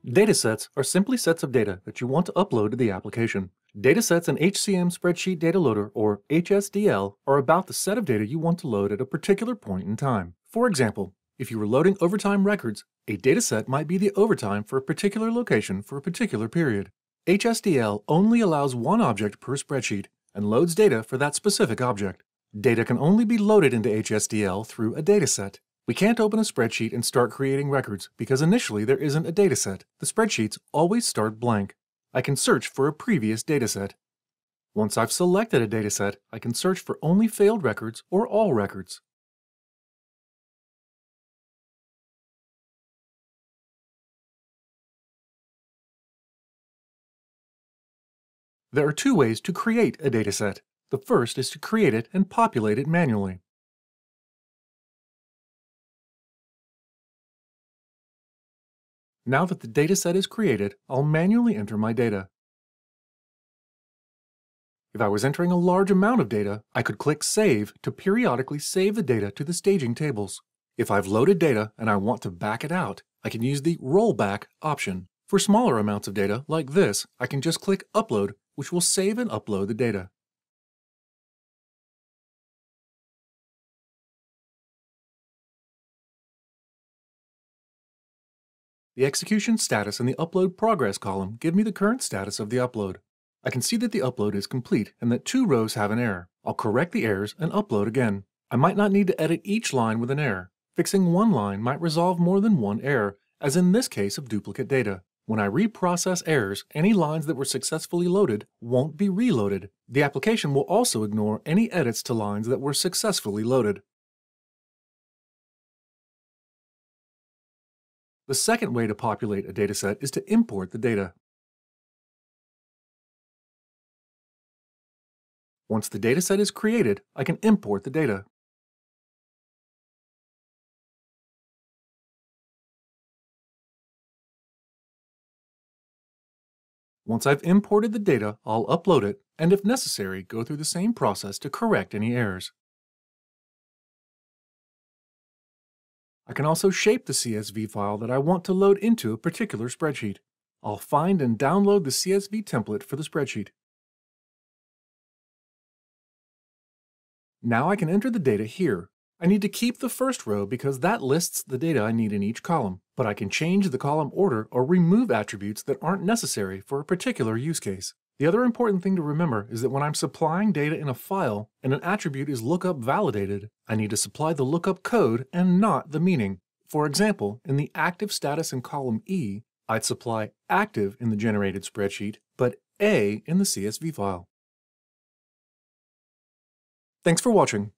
Datasets are simply sets of data that you want to upload to the application. Datasets in HCM Spreadsheet Data Loader, or HSDL, are about the set of data you want to load at a particular point in time. For example, if you were loading overtime records, a dataset might be the overtime for a particular location for a particular period. HSDL only allows one object per spreadsheet and loads data for that specific object. Data can only be loaded into HSDL through a dataset. We can't open a spreadsheet and start creating records because initially there isn't a dataset. The spreadsheets always start blank. I can search for a previous dataset. Once I've selected a dataset, I can search for only failed records or all records. There are two ways to create a dataset. The first is to create it and populate it manually. Now that the dataset is created, I'll manually enter my data. If I was entering a large amount of data, I could click Save to periodically save the data to the staging tables. If I've loaded data and I want to back it out, I can use the Rollback option. For smaller amounts of data, like this, I can just click Upload, which will save and upload the data. The execution status and the upload progress column give me the current status of the upload. I can see that the upload is complete and that 2 rows have an error. I'll correct the errors and upload again. I might not need to edit each line with an error. Fixing one line might resolve more than one error, as in this case of duplicate data. When I reprocess errors, any lines that were successfully loaded won't be reloaded. The application will also ignore any edits to lines that were successfully loaded. The second way to populate a dataset is to import the data. Once the dataset is created, I can import the data. Once I've imported the data, I'll upload it, and if necessary, go through the same process to correct any errors. I can also shape the CSV file that I want to load into a particular spreadsheet. I'll find and download the CSV template for the spreadsheet. Now I can enter the data here. I need to keep the first row because that lists the data I need in each column, but I can change the column order or remove attributes that aren't necessary for a particular use case. The other important thing to remember is that when I'm supplying data in a file and an attribute is lookup validated, I need to supply the lookup code and not the meaning. For example, in the active status in column E, I'd supply active in the generated spreadsheet, but A in the CSV file. Thanks for watching.